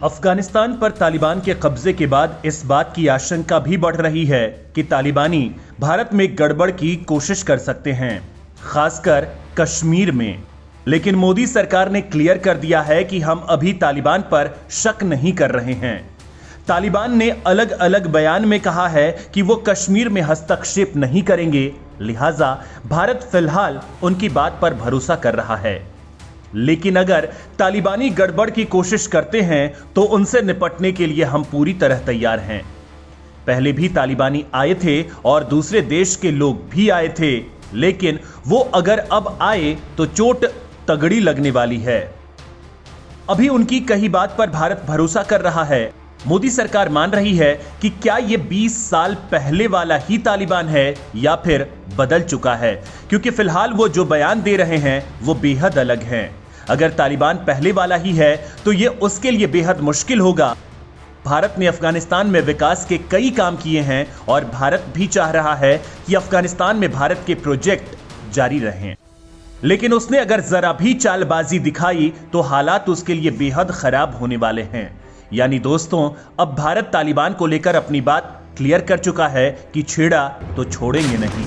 अफगानिस्तान पर तालिबान के कब्जे के बाद इस बात की आशंका भी बढ़ रही है कि तालिबानी भारत में गड़बड़ की कोशिश कर सकते हैं, खासकर कश्मीर में। लेकिन मोदी सरकार ने क्लियर कर दिया है कि हम अभी तालिबान पर शक नहीं कर रहे हैं। तालिबान ने अलग अलग बयान में कहा है कि वो कश्मीर में हस्तक्षेप नहीं करेंगे, लिहाजा भारत फिलहाल उनकी बात पर भरोसा कर रहा है। लेकिन अगर तालिबानी गड़बड़ की कोशिश करते हैं तो उनसे निपटने के लिए हम पूरी तरह तैयार हैं। पहले भी तालिबानी आए थे और दूसरे देश के लोग भी आए थे, लेकिन वो अगर अब आए तो चोट तगड़ी लगने वाली है। अभी उनकी कही बात पर भारत भरोसा कर रहा है। मोदी सरकार मान रही है कि क्या ये 20 साल पहले वाला ही तालिबान है या फिर बदल चुका है, क्योंकि फिलहाल वो जो बयान दे रहे हैं वो बेहद अलग हैं। अगर तालिबान पहले वाला ही है तो ये उसके लिए बेहद मुश्किल होगा। भारत ने अफगानिस्तान में विकास के कई काम किए हैं और भारत भी चाह रहा है कि अफगानिस्तान में भारत के प्रोजेक्ट जारी रहें। लेकिन उसने अगर जरा भी चालबाजी दिखाई तो हालात उसके लिए बेहद खराब होने वाले हैं। यानी दोस्तों, अब भारत तालिबान को लेकर अपनी बात क्लियर कर चुका है कि छेड़ा तो छोड़ेंगे नहीं।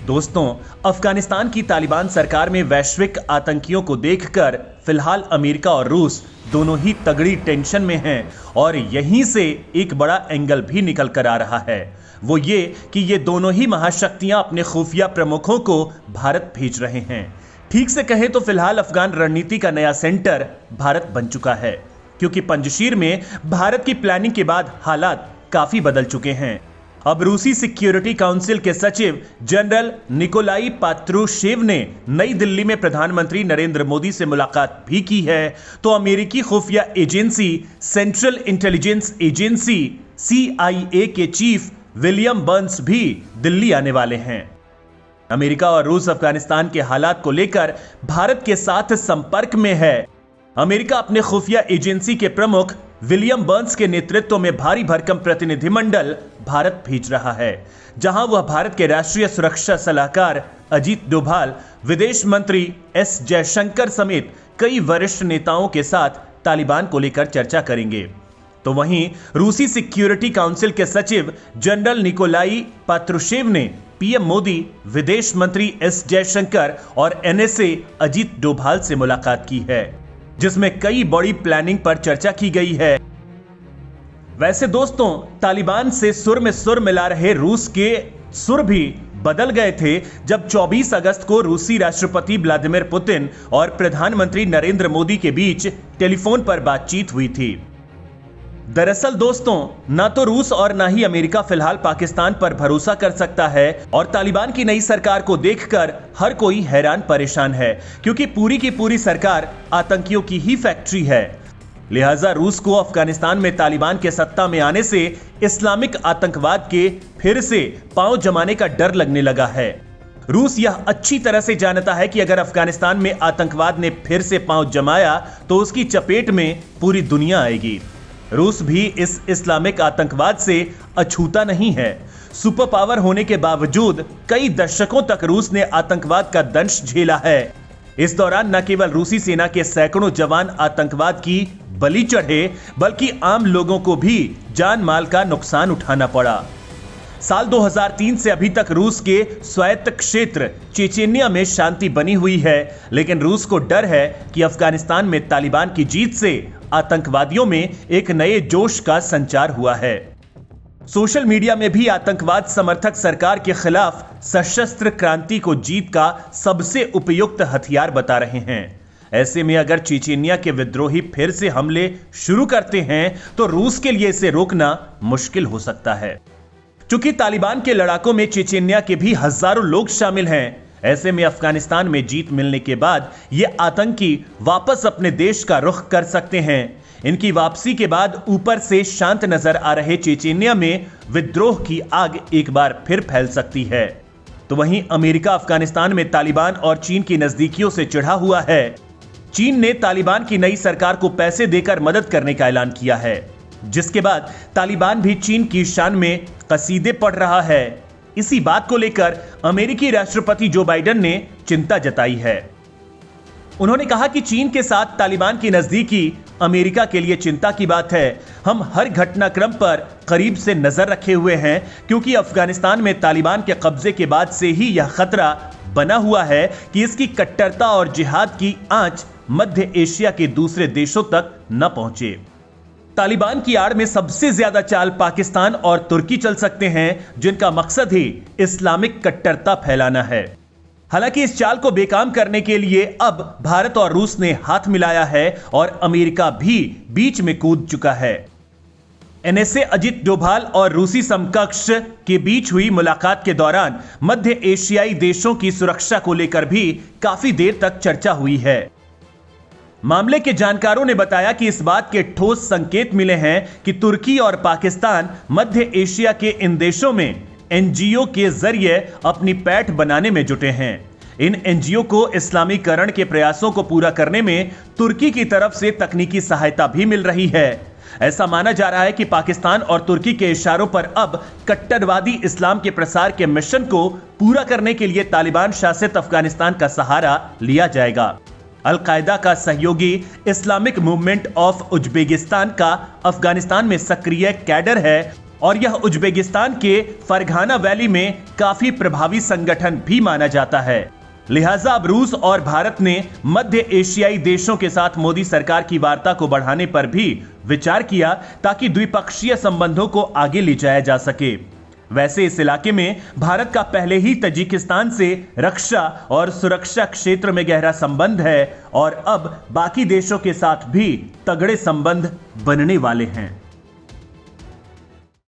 दोस्तों, अफगानिस्तान की तालिबान सरकार में वैश्विक आतंकियों को देखकर फिलहाल अमेरिका और रूस दोनों ही तगड़ी टेंशन में हैं और यहीं से एक बड़ा एंगल भी निकल कर आ रहा है। वो ये कि ये दोनों ही महाशक्तियां अपने खुफिया प्रमुखों को भारत भेज रहे हैं। ठीक से कहें तो फिलहाल अफगान रणनीति का नया सेंटर भारत बन चुका है, क्योंकि पंजशीर में भारत की प्लानिंग के बाद हालात काफी बदल चुके हैं। अब रूसी सिक्योरिटी काउंसिल के सचिव जनरल निकोलाई पात्रुशेव ने नई दिल्ली में प्रधानमंत्री नरेंद्र मोदी से मुलाकात भी की है, तो अमेरिकी खुफिया agency central intelligence agency CIA के चीफ विलियम बर्न्स भी दिल्ली आने वाले हैं। अमेरिका और रूस अफगानिस्तान के हालात को लेकर भारत के साथ संपर्क में है। अमेरिका अपने खुफिया एजेंसी के प्रमुख विलियम बर्न्स के नेतृत्व में भारी भरकम प्रतिनिधिमंडल भारत भेज रहा है, जहां वह भारत के राष्ट्रीय सुरक्षा सलाहकार अजीत डोभाल, विदेश मंत्री S जयशंकर समेत कई वरिष्ठ नेताओं के साथ तालिबान को लेकर चर्चा करेंगे। तो वहीं रूसी सिक्योरिटी काउंसिल के सचिव जनरल निकोलाई पात्रुशेव ने पीएम मोदी, विदेश मंत्री S जयशंकर और NSA अजीत डोभाल से मुलाकात की है, जिसमें कई बड़ी प्लानिंग पर चर्चा की गई है। वैसे दोस्तों, तालिबान से सुर में सुर मिला रहे रूस के सुर भी बदल गए थे जब 24 अगस्त को रूसी राष्ट्रपति व्लादिमीर पुतिन और प्रधानमंत्री नरेंद्र मोदी के बीच टेलीफोन पर बातचीत हुई थी। दरअसल दोस्तों, ना तो रूस और ना ही अमेरिका फिलहाल पाकिस्तान पर भरोसा कर सकता है और तालिबान की नई सरकार को देखकर हर कोई हैरान परेशान है, क्योंकि पूरी की पूरी सरकार आतंकियों की ही फैक्ट्री है। लिहाजा रूस को अफगानिस्तान में तालिबान के सत्ता में आने से इस्लामिक आतंकवाद के फिर से पांव जमाने का डर लगने लगा है। रूस यह अच्छी तरह से जानता है कि अगर अफगानिस्तान में आतंकवाद ने फिर से पांव जमाया तो उसकी चपेट में पूरी दुनिया आएगी। रूस भी इस इस्लामिक आतंकवाद से अछूता नहीं है। सुपर पावर होने के बावजूद कई दशकों तक रूस ने आतंकवाद का दंश झेला है। इस दौरान न केवल रूसी सेना के सैकड़ों जवान आतंकवाद की बलि चढ़े, बल्कि आम लोगों को भी जान माल का नुकसान उठाना पड़ा। साल 2003 से अभी तक रूस के स्वायत्त क्षेत्र चेचेनिया में शांति बनी हुई है, लेकिन रूस को डर है कि अफगानिस्तान में तालिबान की जीत से आतंकवादियों में एक नए जोश का संचार हुआ है। सोशल मीडिया में भी आतंकवाद समर्थक सरकार के खिलाफ सशस्त्र क्रांति को जीत का सबसे उपयुक्त हथियार बता रहे हैं। ऐसे में अगर चेचेनिया के विद्रोही फिर से हमले शुरू करते हैं तो रूस के लिए इसे रोकना मुश्किल हो सकता है। चूंकि तालिबान के लड़ाकों में चेचेनिया के भी हजारों लोग शामिल हैं, ऐसे में अफगानिस्तान में जीत मिलने के बाद ये आतंकी वापस अपने देश का रुख कर सकते हैं। इनकी वापसी के बाद ऊपर से शांत नजर आ रहे चेचेनिया में विद्रोह की आग एक बार फिर फैल सकती है। तो वहीं अमेरिका अफगानिस्तान में तालिबान और चीन की नजदीकियों से चिढ़ा हुआ है। चीन ने तालिबान की नई सरकार को पैसे देकर मदद करने का ऐलान किया है, जिसके बाद तालिबान भी चीन की शान में कसीदे पढ़ रहा है। इसी बात को लेकर अमेरिकी राष्ट्रपति जो बाइडेन ने चिंता जताई है। उन्होंने कहा कि चीन के साथ तालिबान की नजदीकी अमेरिका के लिए चिंता की बात है। हम हर घटनाक्रम पर करीब से नजर रखे हुए हैं क्योंकि अफगानिस्तान में तालिबान के कब्जे के बाद से ही यह खतरा बना हुआ है कि इसकी कट्टरता और जिहाद की आंच मध्य एशिया के दूसरे देशों तक न पहुंचे। तालिबान की आड़ में सबसे ज्यादा चाल पाकिस्तान और तुर्की चल सकते हैं, जिनका मकसद ही इस्लामिक कट्टरता फैलाना है। हालांकि इस चाल को बेकाम करने के लिए अब भारत और रूस ने हाथ मिलाया है और अमेरिका भी बीच में कूद चुका है। एनएसए अजित डोभाल और रूसी समकक्ष के बीच हुई मुलाकात के दौरान मध्य एशियाई देशों की सुरक्षा को लेकर भी काफी देर तक चर्चा हुई है। मामले के जानकारों ने बताया कि इस बात के ठोस संकेत मिले हैं कि तुर्की और पाकिस्तान मध्य एशिया के इन देशों में एनजीओ के जरिए अपनी पैठ बनाने में जुटे हैं। इन एनजीओ को इस्लामीकरण के प्रयासों को पूरा करने में तुर्की की तरफ से तकनीकी सहायता भी मिल रही है। ऐसा माना जा रहा है कि पाकिस्तान और तुर्की के इशारों पर अब कट्टरवादी इस्लाम के प्रसार के मिशन को पूरा करने के लिए तालिबान शासित अफगानिस्तान का सहारा लिया जाएगा। अल-कायदा का सहयोगी इस्लामिक मूवमेंट ऑफ उज्बेकिस्तान का अफगानिस्तान में सक्रिय कैडर है और यह उज्बेकिस्तान के फरघाना वैली में काफी प्रभावी संगठन भी माना जाता है। लिहाजा अब रूस और भारत ने मध्य एशियाई देशों के साथ मोदी सरकार की वार्ता को बढ़ाने पर भी विचार किया ताकि द्विपक्षीय संबंधों को आगे ले जाया जा सके। वैसे इस इलाके में भारत का पहले ही तजिकिस्तान से रक्षा और सुरक्षा क्षेत्र में गहरा संबंध है और अब बाकी देशों के साथ भी तगड़े संबंध बनने वाले हैं।